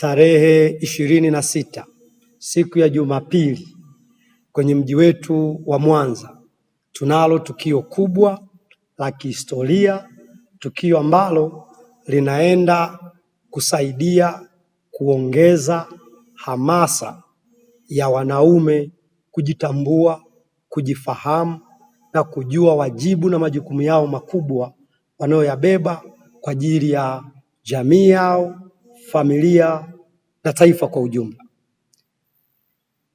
tarehe 26 siku ya Jumapili kwenye mji wetu wa Mwanza tunalo tukio kubwa la kihistoria, tukio ambalo linaenda kusaidia kuongeza hamasa ya wanaume kujitambua, kujifahamu na kujua wajibu na majukumu yao makubwa wanayoyabeba kwa ajili ya jamii yao, familia na taifa kwa ujumla.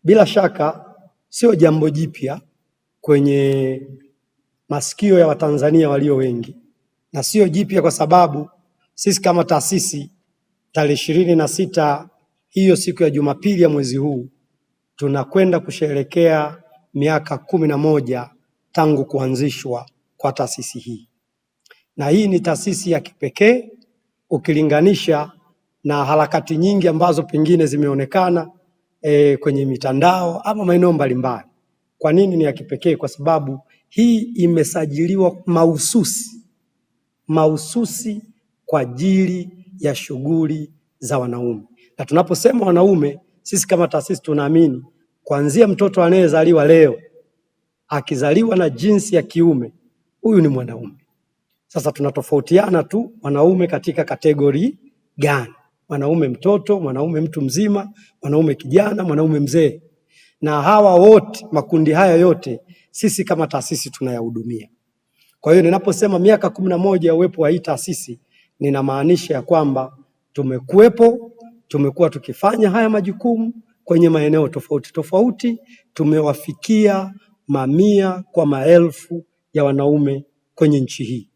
Bila shaka sio jambo jipya kwenye masikio ya Watanzania walio wengi, na sio jipya kwa sababu sisi kama taasisi tarehe 26 hiyo siku ya Jumapili ya mwezi huu tunakwenda kusherehekea miaka 11 tangu kuanzishwa kwa taasisi hii, na hii ni taasisi ya kipekee ukilinganisha na harakati nyingi ambazo pengine zimeonekana kwenye mitandao ama maeneo mbalimbali. Kwa nini ni ya kipekee? Kwa sababu hii imesajiliwa mahususi kwa ajili ya shughuli za wanaume. Na tunaposema wanaume, sisi kama taasisi tunaamini kuanzia mtoto anayezaliwa leo akizaliwa na jinsi ya kiume, huyu ni mwanaume. Sasa tunatofautiana tu wanaume katika kategori gani: mwanaume mtoto, mwanaume mtu mzima, mwanaume kijana, mwanaume mzee. Na hawa wote, makundi haya yote sisi kama taasisi tunayahudumia. Kwa hiyo ninaposema miaka 11 ya uwepo wa hii taasisi, ninamaanisha ya kwamba tumekuwa tukifanya haya majukumu kwenye maeneo tofauti tofauti, tumewafikia mamia kwa maelfu ya wanaume kwenye nchi hii.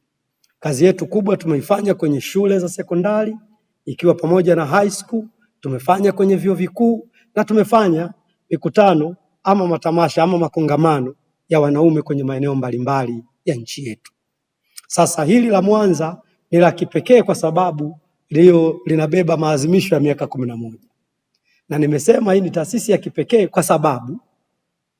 Kazi yetu kubwa tumeifanya kwenye shule za sekondari ikiwa pamoja na high school, tumefanya kwenye vyuo vikuu na tumefanya mikutano ama matamasha ama makongamano ya wanaume kwenye maeneo mbalimbali ya nchi yetu. Sasa hili la Mwanza ni la kipekee kwa sababu leo linabeba maadhimisho ya miaka 11. Na nimesema hii ni taasisi ya kipekee kwa sababu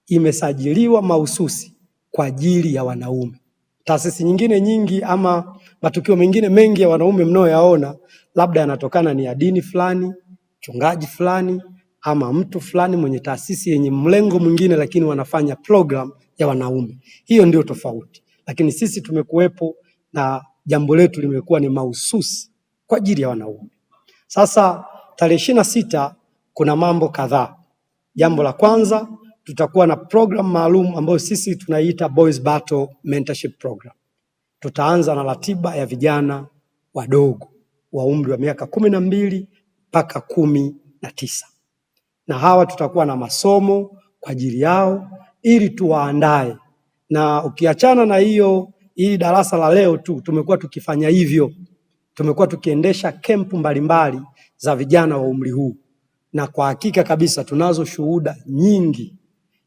imesajiliwa mahususi kwa ajili ya wanaume. Taasisi nyingine nyingi ama matukio mengine mengi ya wanaume mnayoyaona labda yanatokana ni ya dini fulani, mchungaji fulani ama mtu fulani mwenye taasisi yenye mlengo mwingine, lakini wanafanya program ya wanaume. Hiyo ndio tofauti. Lakini sisi tumekuwepo na jambo letu limekuwa ni mahususi kwa ajili ya wanaume. Sasa tarehe 26 kuna mambo kadhaa. Jambo la kwanza, tutakuwa na program maalum ambayo sisi tunaiita Boys Battle Mentorship Program. Tutaanza na ratiba ya vijana wadogo wa umri wa miaka 12 mpaka 19. Na hawa tutakuwa na masomo kwa ajili yao ili tuwaandae. Na ukiachana na hii darasa la leo tu, tumekuwa tukifanya hivyo. Tumekuwa tukiendesha kempu mbalimbali za vijana wa umri huu. Na kwa hakika kabisa tunazo shuhuda nyingi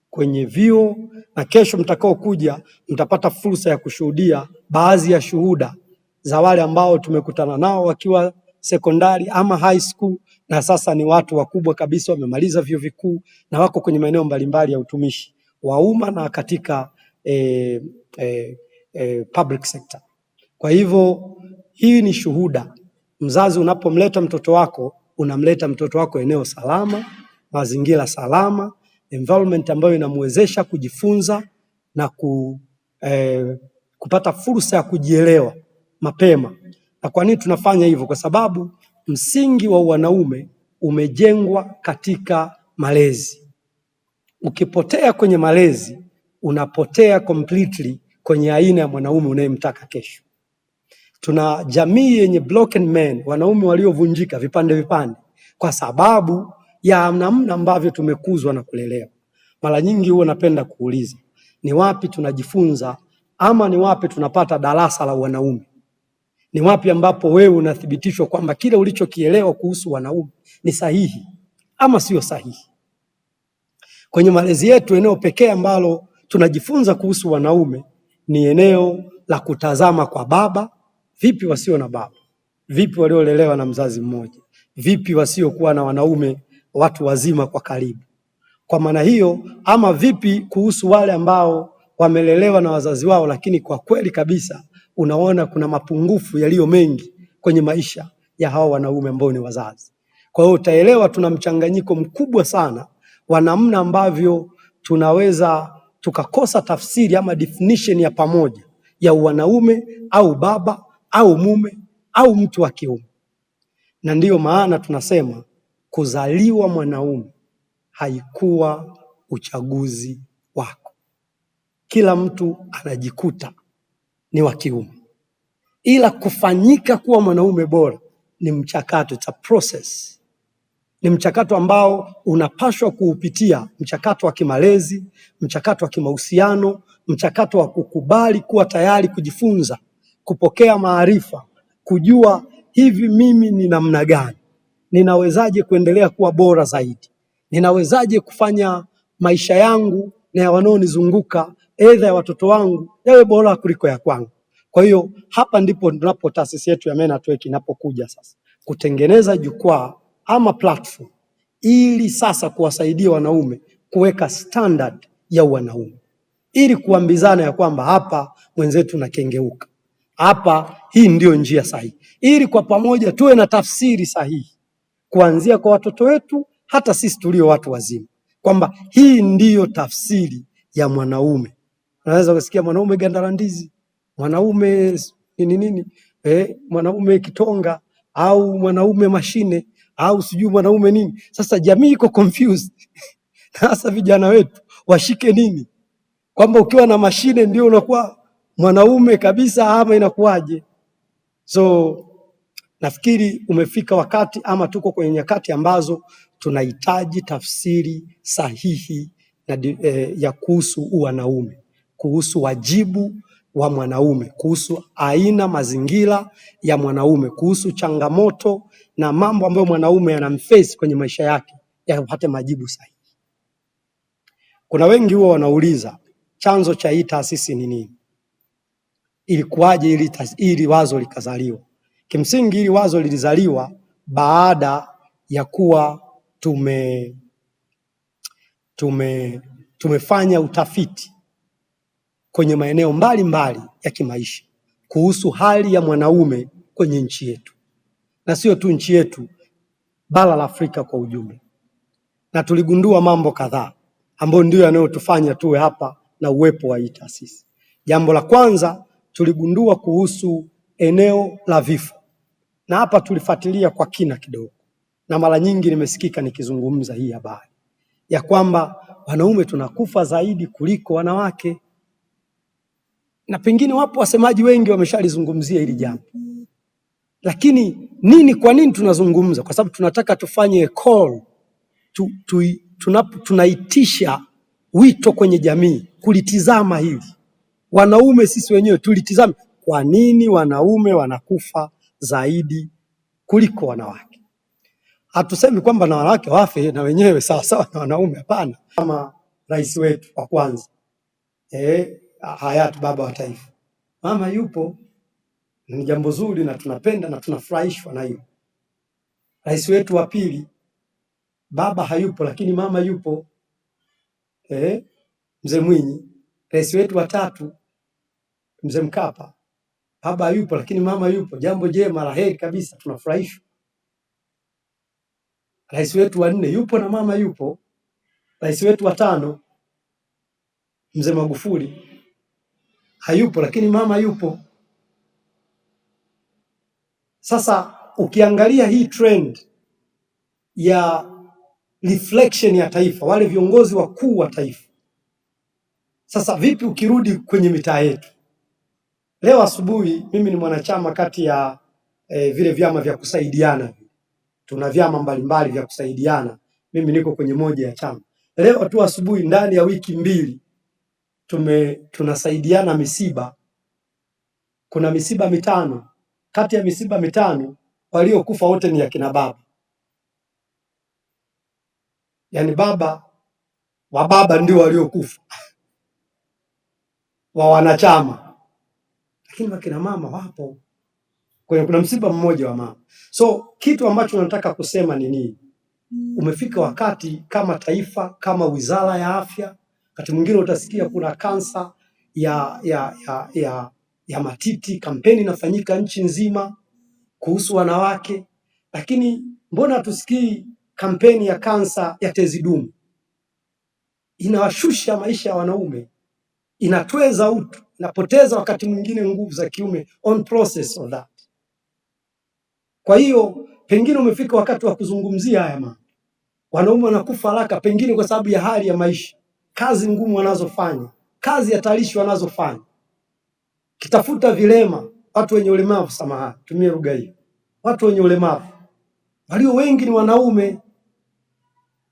kwenye vyuo, na kesho mtakao kuja mtapata fursa ya kushuhudia baadhi ya shuhuda za wale ambao tumekutana nao wakiwa sekondari ama high school, na sasa ni watu wakubwa kabisa, wamemaliza vyuo vikuu na wako kwenye maeneo mbalimbali ya utumishi wa umma na katika public sector. Kwa hivyo hii ni shuhuda. Mzazi unapomleta mtoto wako, unamleta mtoto wako eneo salama, mazingira salama, environment ambayo inamwezesha kujifunza na kupata fursa ya kujielewa mapema. Na kwa nini tunafanya hivyo? Kwa sababu msingi wa wanaume umejengwa katika malezi. Ukipotea kwenye malezi, unapotea completely kwenye aina ya mwanaume unayemtaka kesho. Tuna jamii yenye broken men, wanaume waliovunjika vipande vipande kwa sababu ya namna ambavyo tumekuzwa na kulelewa. Mara nyingi huwa napenda kuuliza, ni wapi tunajifunza ama ni wapi tunapata darasa la wanaume? Ni wapi ambapo wewe unathibitishwa kwamba kile ulichokielewa kuhusu wanaume ni sahihi ama sio sahihi? Kwenye malezi yetu, eneo pekee ambalo tunajifunza kuhusu wanaume ni eneo la kutazama kwa baba. Vipi wasio na baba? Vipi waliolelewa na mzazi mmoja? Vipi wasiokuwa na wanaume watu wazima kwa karibu? Kwa maana hiyo, ama vipi kuhusu wale ambao wamelelewa na wazazi wao, lakini kwa kweli kabisa unaona kuna mapungufu yaliyo mengi kwenye maisha ya hao wanaume ambao ni wazazi. Kwa hiyo utaelewa tuna mchanganyiko mkubwa sana wa namna ambavyo tunaweza tukakosa tafsiri ama definition ya pamoja ya wanaume au baba au mume au mtu wa kiume. Na ndiyo maana tunasema kuzaliwa mwanaume haikuwa uchaguzi wako. Kila mtu anajikuta ni wa kiume, ila kufanyika kuwa mwanaume bora ni mchakato, it's a process. Ni mchakato ambao unapaswa kuupitia, mchakato wa kimalezi, mchakato wa kimahusiano, mchakato wa kukubali kuwa tayari kujifunza, kupokea maarifa, kujua hivi mimi ni namna gani, ninawezaje kuendelea kuwa bora zaidi, ninawezaje kufanya maisha yangu na ya wanaonizunguka, aidha ya watoto wangu, yawe bora kuliko ya kwangu. Kwa hiyo hapa ndipo tunapo taasisi yetu ya Men at Work inapokuja sasa kutengeneza jukwaa ama platform ili sasa kuwasaidia wanaume kuweka standard ya wanaume, ili kuambizana ya kwamba hapa mwenzetu nakengeuka, hapa hii ndio njia sahihi, ili kwa pamoja tuwe na tafsiri sahihi kuanzia kwa watoto wetu hata sisi tulio watu wazima, kwamba hii ndiyo tafsiri ya mwanaume. Unaweza kusikia mwanaume gandarandizi, mwanaume nini, mwanaume kitonga, au mwanaume mashine, au sijui mwanaume nini. Sasa jamii iko confused. Sasa vijana wetu washike nini? Kwamba ukiwa na mashine ndio unakuwa mwanaume kabisa ama inakuwaje? So nafikiri umefika wakati ama tuko kwenye nyakati ambazo tunahitaji tafsiri sahihi ya kuhusu wanaume, kuhusu wajibu wa mwanaume, kuhusu aina mazingira ya mwanaume, kuhusu changamoto na mambo ambayo mwanaume anamface kwenye maisha yake yapate majibu sahihi. Kuna wengi huwa wanauliza chanzo cha hii taasisi ni nini? Ilikuwaje ili wazo likazaliwa? Kimsingi hili wazo lilizaliwa baada ya kuwa tumefanya utafiti kwenye maeneo mbalimbali ya kimaisha kuhusu hali ya mwanaume kwenye nchi yetu, na sio tu nchi yetu, bara la Afrika kwa ujumla. Na tuligundua mambo kadhaa ambayo ndio yanayotufanya tuwe hapa na uwepo wa hii taasisi. Jambo la kwanza, tuligundua kuhusu eneo la vifo, na hapa tulifuatilia kwa kina kidogo, na mara nyingi nimesikika nikizungumza hii habari ya kwamba wanaume tunakufa zaidi kuliko wanawake, na pengine wapo wasemaji wengi wameshalizungumzia hili jambo. Lakini kwa nini tunazungumza? Kwa sababu tunataka tufanye call, tunaitisha wito kwenye jamii kulitizama hili. Wanaume sisi wenyewe tulitizame, kwa nini wanaume wanakufa zaidi kuliko wanawake? Hatusemi kwamba na wanawake wafe na wenyewe sawa sawa na wanaume, hapana. Kama rais wetu wa kwanza hayati baba wa taifa, mama yupo, ni jambo zuri na tunapenda na tunafurahishwa na hiyo. Rais wetu wa pili, baba hayupo lakini mama yupo, Mzee Mwinyi. Rais wetu wa tatu, Mzee Mkapa, baba hayupo lakini mama yupo, jambo jema la heri kabisa, tunafurahishwa. Rais wetu wa nne yupo na mama yupo. Rais wetu wa tano, Mzee Magufuli, hayupo lakini mama yupo. Sasa ukiangalia hii trend ya reflection ya taifa, wale viongozi wakuu wa taifa, sasa vipi ukirudi kwenye mitaa yetu? Leo asubuhi mimi ni mwanachama kati ya vile vyama vya kusaidiana. Tuna vyama mbalimbali vya kusaidiana, mimi niko kwenye moja ya chama. Leo tu asubuhi, ndani ya wiki mbili tunasaidiana misiba. Kuna misiba mitano. Kati ya misiba mitano waliokufa wote ni akina baba. Yaani baba ndio waliokufa wa wanachama, lakini wakina mama wapo. Kuna msiba mmoja wa mama. So kitu ambacho nataka kusema ni nini? Umefika wakati kama taifa, kama Wizara ya Afya, wakati mwingine utasikia kuna kansa ya matiti, kampeni inafanyika nchi nzima kuhusu wanawake, lakini Mbona tusikii kampeni ya kansa ya tezi dume? Inawashusha maisha ya wanaume, inatweza utu, inapoteza wakati mwingine nguvu za kiume on process of that. Kwa hiyo pengine umefika wakati wa kuzungumzia haya mambo. Wanaume wanakufa haraka pengine kwa sababu ya hali ya maisha, kazi ngumu wanazofanya, kazi hatarishi wanazofanya. Kitafuta vilema, watu wenye ulemavu, samahani, tumie lugha hiyo, watu wenye ulemavu walio wengi ni wanaume.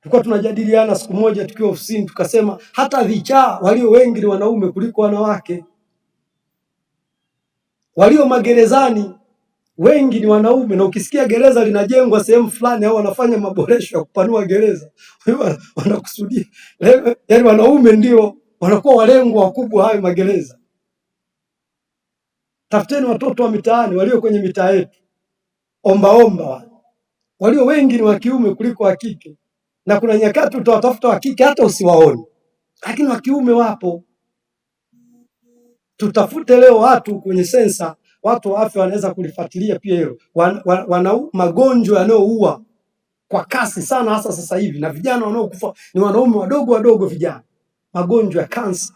Tulikuwa tunajadiliana siku moja tukiwa ofisini, tukasema hata vichaa walio wengi ni wanaume kuliko wanawake. Walio magerezani wengi ni wanaume, na ukisikia gereza linajengwa sehemu fulani au wanafanya maboresho ya kupanua gereza, wanakusudia yaani wanaume ndio wanakuwa walengwa wakubwa hayo magereza. Tafuteni watoto wa mitaani walio kwenye mitaa yetu, ombaomba, walio wengi ni wa kiume kuliko wa kike, na kuna nyakati utawatafuta wa kike hata usiwaone, lakini wa kiume wapo. Tutafute leo watu kwenye sensa, watu wa afya wanaweza kulifuatilia pia hilo. Wana magonjwa yanayoua kwa kasi sana hasa sasa hivi, na vijana wanaokufa ni wanaume wadogo vijana. Magonjwa ya kansa,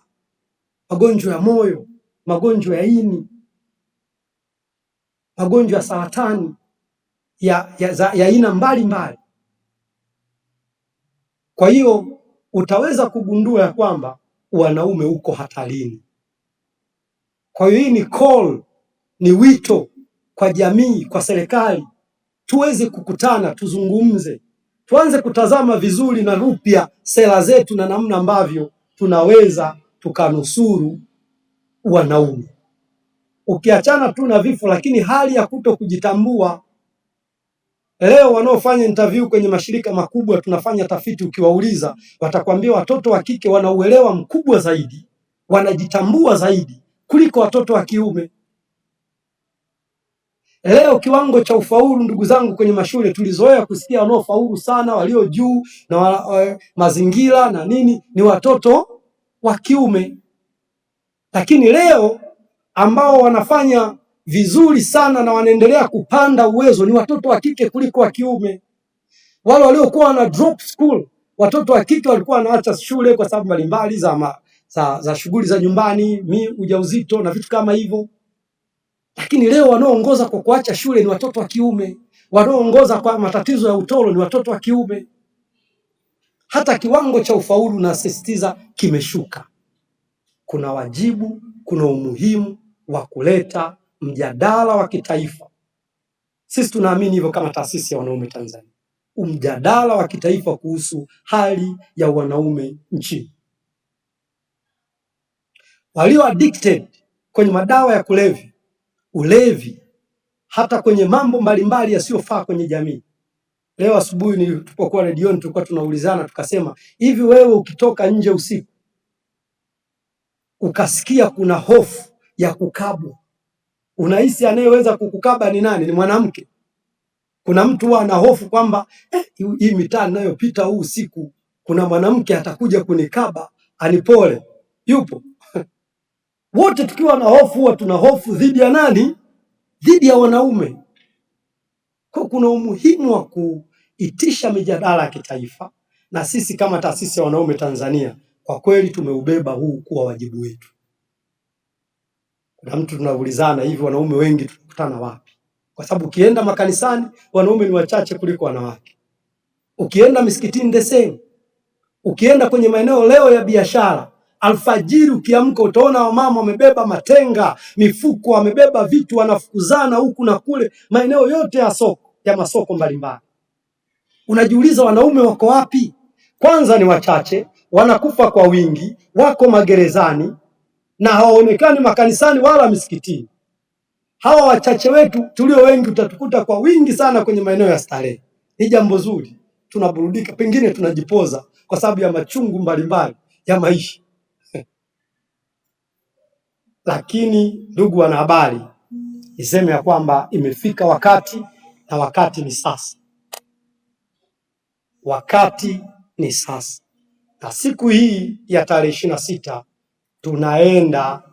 magonjwa ya moyo, magonjwa ya ini, magonjwa ya saratani ya aina mbalimbali. Kwa hiyo utaweza kugundua ya kwamba wanaume uko hatarini. Kwa hiyo hii ni call, ni wito kwa jamii, kwa serikali, tuweze kukutana, tuzungumze, tuanze kutazama vizuri na upya sera zetu na namna ambavyo tunaweza tukanusuru wanaume. Ukiachana tu na vifo, lakini hali ya kuto kujitambua. Leo wanaofanya interview kwenye mashirika makubwa, tunafanya tafiti, ukiwauliza watakwambia watoto wa kike wana uelewa mkubwa zaidi, wanajitambua zaidi kuliko watoto wa kiume. Leo kiwango cha ufaulu, ndugu zangu, kwenye mashule tulizoea kusikia wanaofaulu sana, walio juu na mazingira na nini ni watoto wa kiume, lakini leo ambao wanafanya vizuri sana na wanaendelea kupanda uwezo ni watoto wa kike kuliko wa kiume. Wale waliokuwa wana drop school, watoto wa kike walikuwa wanaacha shule kwa sababu mbalimbali za shughuli za nyumbani, ujauzito na vitu kama hivyo. Lakini leo wanaoongoza kwa kuacha shule ni watoto wa kiume, wanaoongoza kwa matatizo ya utoro ni watoto wa kiume. Hata kiwango cha ufaulu nasisitiza kimeshuka. Kuna wajibu, kuna umuhimu wa kuleta mjadala wa kitaifa. Sisi tunaamini hivyo kama taasisi ya wanaume Tanzania, mjadala wa kitaifa kuhusu hali ya wanaume nchini. Walio addicted kwenye madawa ya kulevya, ulevi, hata kwenye mambo mbalimbali yasiyofaa kwenye jamii. Leo asubuhi tulipokuwa redioni tulikuwa tunaulizana, tukasema hivi, wewe ukitoka nje usiku ukasikia kuna hofu ya kukabwa, unahisi anayeweza kukukaba ni nani? Ni mwanamke? Kuna mtu huwa ana hofu kwamba hii mitaa ninayopita huu usiku kuna mwanamke atakuja kunikaba anipole? Yupo? Wote tukiwa na hofu huwa tuna hofu dhidi ya nani? Dhidi ya wanaume. Kwa kuna umuhimu wa kuitisha mijadala ya kitaifa, na sisi kama taasisi ya wanaume Tanzania kwa kweli tumeubeba huu kuwa wajibu wetu. Kuna mtu tunaulizana hivi, wanaume wengi tunakutana wapi? Kwa sababu ukienda makanisani wanaume ni wachache kuliko wanawake. Ukienda misikitini the same. Ukienda kwenye maeneo leo ya biashara, alfajiri ukiamka utaona wamama wamebeba matenga, mifuko, wamebeba vitu, wanafukuzana huku na kule, maeneo yote ya soko, ya masoko mbalimbali. Unajiuliza wanaume wako wapi? Kwanza ni wachache, wanakufa kwa wingi, wako magerezani na hawaonekani makanisani wala misikitini. Hawa wachache wetu tulio wengi utatukuta kwa wingi sana kwenye maeneo ya starehe. Ni jambo zuri, tunaburudika, pengine tunajipoza kwa sababu ya machungu mbalimbali ya maisha. Lakini ndugu wanahabari, niseme ya kwamba imefika wakati, na wakati ni sasa. Wakati ni sasa, na siku hii ya tarehe 26 tunaenda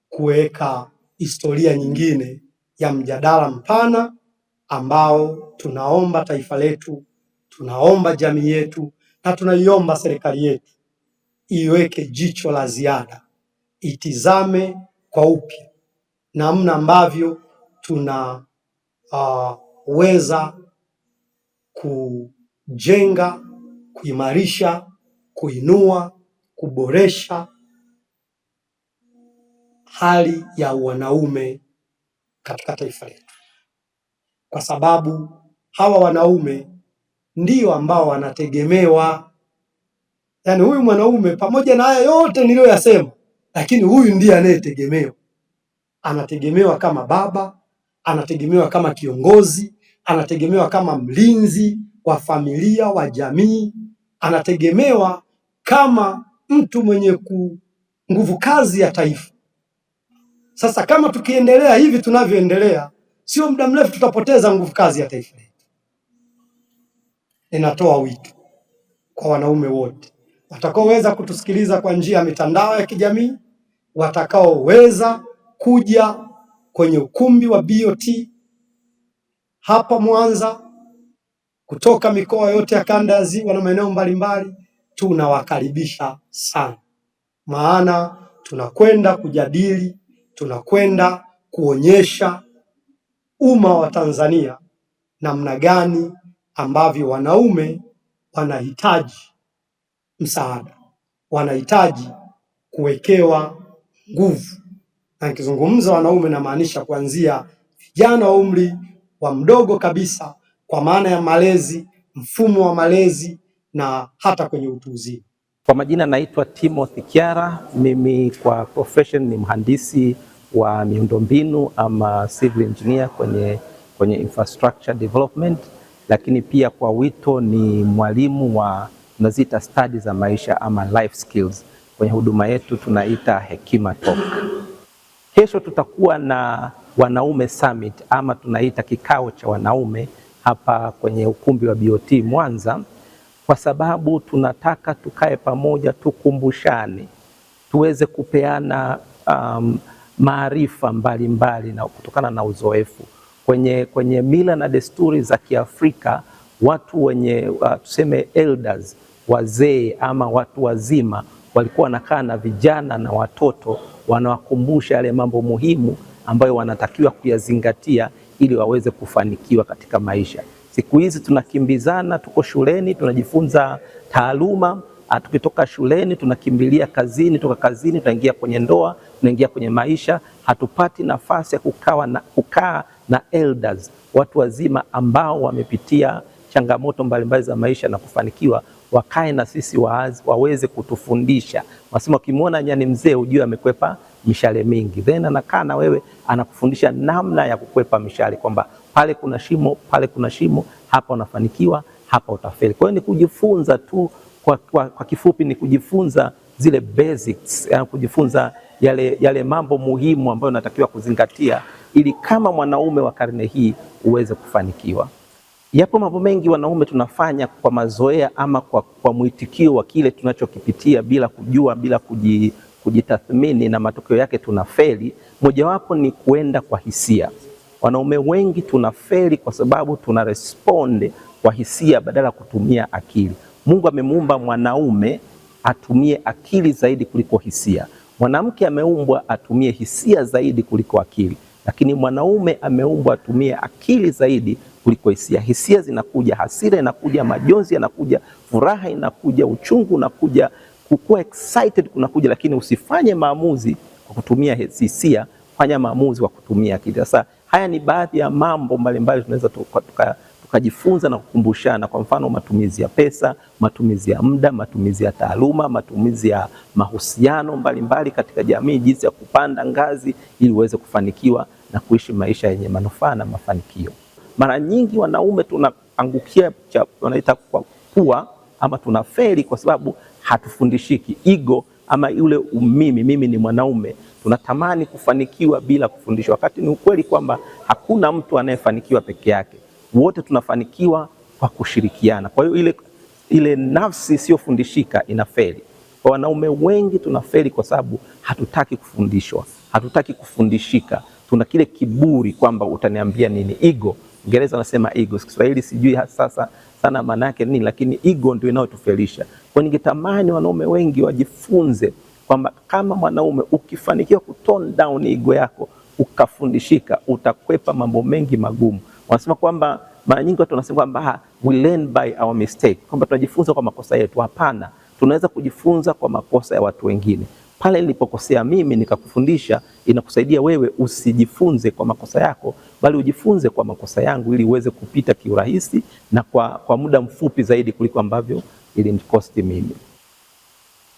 kuweka historia nyingine ya mjadala mpana ambao tunaomba taifa letu, tunaomba jamii yetu na tunaiomba serikali yetu iweke jicho la ziada, itizame kwa upya namna ambavyo tunaweza kujenga, kuimarisha, kuinua, kuboresha hali ya wanaume katika taifa letu, kwa sababu hawa wanaume ndio ambao wanategemewa. Yaani huyu mwanaume pamoja na haya yote niliyoyasema, lakini huyu ndiye anayetegemewa. Anategemewa kama baba, anategemewa kama kiongozi, anategemewa kama mlinzi wa familia, wa jamii, anategemewa kama mtu mwenye nguvu kazi ya taifa. Sasa kama tukiendelea hivi tunavyoendelea, sio muda mrefu tutapoteza nguvu kazi ya taifa letu. Ninatoa wito kwa wanaume wote watakaoweza kutusikiliza kwa njia ya mitandao ya kijamii, watakaoweza kuja kwenye ukumbi wa BOT hapa Mwanza, kutoka mikoa yote ya kanda ya Ziwa na maeneo mbalimbali, tunawakaribisha sana, maana tunakwenda kujadili, tunakwenda kuonyesha umma wa Tanzania namna gani ambavyo wanaume wanahitaji msaada, wanahitaji kuwekewa nguvu. Na nikizungumza wanaume namaanisha kuanzia vijana wa umri wa mdogo kabisa, kwa maana ya malezi, mfumo wa malezi na hata kwenye utu uzima. Kwa majina naitwa Timothy Kiara, mimi kwa profession ni mhandisi wa miundombinu ama civil engineer kwenye infrastructure development, lakini pia kwa wito ni mwalimu wa tunazita studies za maisha ama life skills. Kwenye huduma yetu tunaita Hekima Talk. Kesho tutakuwa na wanaume summit ama tunaita kikao cha wanaume hapa kwenye ukumbi wa BOT Mwanza, kwa sababu tunataka tukae pamoja, tukumbushane, tuweze kupeana maarifa mbalimbali na kutokana na uzoefu. Kwenye mila na desturi za Kiafrika, watu wenye tuseme elders, wazee ama watu wazima, walikuwa wanakaa na vijana na watoto, wanawakumbusha yale mambo muhimu ambayo wanatakiwa kuyazingatia ili waweze kufanikiwa katika maisha. Siku hizi tunakimbizana, tuko shuleni tunajifunza taaluma, tukitoka shuleni tunakimbilia kazini, toka kazini tunaingia kwenye ndoa, tunaingia kwenye maisha. Hatupati nafasi ya kukaa na elders, watu wazima ambao wamepitia changamoto mbalimbali za maisha na kufanikiwa, wakae na sisi waweze kutufundisha. Wasema ukimwona nyani mzee ujue amekwepa mishale mingi, then anakaa na wewe anakufundisha namna ya kukwepa mishale, kwamba pale kuna shimo, pale kuna shimo, hapa unafanikiwa, hapa utafeli. Kwa hiyo ni kujifunza tu, kwa kifupi ni kujifunza zile basics, kujifunza yale mambo muhimu ambayo unatakiwa kuzingatia ili kama mwanaume wa karne hii uweze kufanikiwa. Yapo mambo mengi wanaume tunafanya kwa mazoea ama kwa mwitikio wa kile tunachokipitia bila kujua, bila kujitathmini, na matokeo yake tunafeli. Mojawapo ni kuenda kwa hisia. Wanaume wengi tunafeli kwa sababu tuna respond kwa hisia badala kutumia akili. Mungu amemuumba mwanaume atumie akili zaidi kuliko hisia. Mwanamke ameumbwa atumie hisia zaidi kuliko akili, lakini mwanaume ameumbwa atumie akili zaidi kuliko hisia. Hisia zinakuja, hasira inakuja, majonzi yanakuja, furaha inakuja, uchungu unakuja, kukua excited kunakuja, lakini usifanye maamuzi kwa kutumia hisia, fanya maamuzi kwa kutumia akili. Sasa haya ni baadhi ya mambo mbalimbali tunaweza tukajifunza na kukumbushana. Kwa mfano, matumizi ya pesa, matumizi ya muda, matumizi ya taaluma, matumizi ya mahusiano mbalimbali katika jamii, jinsi ya kupanda ngazi ili uweze kufanikiwa na kuishi maisha yenye manufaa na mafanikio. Mara nyingi wanaume tunaangukia wanaita kwa pua ama tunafeli kwa sababu hatufundishiki. Ego ama yule mimi ni mwanaume, tunatamani kufanikiwa bila kufundishwa, wakati ni ukweli kwamba hakuna mtu anayefanikiwa peke yake. Wote tunafanikiwa kwa kushirikiana. Kwa hiyo ile nafsi isiyofundishika inafeli. Kwa wanaume wengi tunafeli kwa sababu hatutaki kufundishwa, hatutaki kufundishika. Tuna kile kiburi kwamba utaniambia nini, ego. Kiingereza wanasema ego, Kiswahili sijui sasa sana maana yake nini, lakini ego ndio inayotufelisha. Kwa ningetamani wanaume wengi wajifunze kwamba kama mwanaume ukifanikiwa kutone down ego yako, ukafundishika, utakwepa mambo mengi magumu. Wanasema kwamba mara nyingi watu wanasema kwamba we learn by our mistake, kwamba tunajifunza kwa makosa yetu. Hapana, tunaweza kujifunza kwa makosa ya watu wengine. Pale nilipokosea mimi nikakufundisha, inakusaidia wewe usijifunze kwa makosa yako, bali ujifunze kwa makosa yangu ili uweze kupita kiurahisi na kwa muda mfupi zaidi kuliko ambavyo ilinikosti mimi.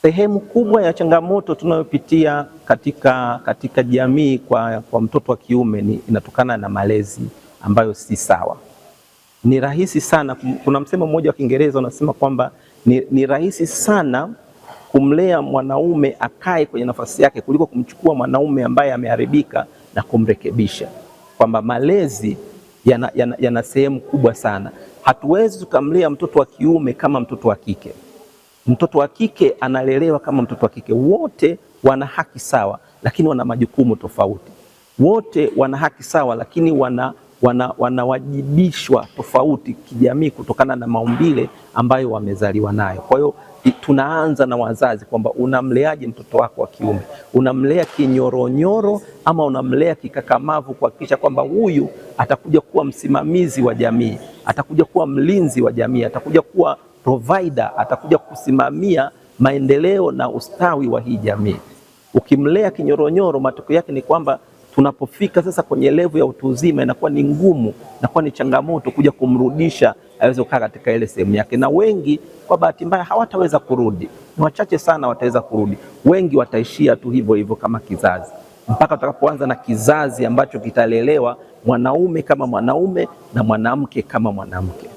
Sehemu kubwa ya changamoto tunayopitia katika jamii kwa mtoto wa kiume inatokana na malezi ambayo si sawa. Ni rahisi sana, kuna msemo mmoja wa Kiingereza unasema kwamba ni rahisi sana kumlea mwanaume akae kwenye nafasi yake kuliko kumchukua mwanaume ambaye ameharibika na kumrekebisha. Kwamba malezi yana sehemu kubwa sana. Hatuwezi tukamlea mtoto wa kiume kama mtoto wa kike. Mtoto wa kike analelewa kama mtoto wa kike. Wote wana haki sawa, lakini wana majukumu tofauti. Wote wana haki sawa, lakini wanawajibishwa tofauti kijamii kutokana na maumbile ambayo wamezaliwa nayo. Kwa hiyo tunaanza na wazazi kwamba unamleaje mtoto wako wa kiume? Unamlea kinyoronyoro ama unamlea kikakamavu kuhakikisha kwamba huyu atakuja kuwa msimamizi wa jamii, atakuja kuwa mlinzi wa jamii, atakuja kuwa provider, atakuja kusimamia maendeleo na ustawi wa hii jamii. Ukimlea kinyoronyoro, matokeo yake ni kwamba tunapofika sasa kwenye level ya utu uzima inakuwa ni ngumu, inakuwa ni changamoto kuja kumrudisha aweze kukaa katika ile sehemu yake. Na wengi kwa bahati mbaya hawataweza kurudi. Ni wachache sana wataweza kurudi. Wengi wataishia tu hivyo hivyo kama kizazi. Mpaka tutakapoanza na kizazi ambacho kitalelewa mwanaume kama mwanaume na mwanamke kama mwanamke.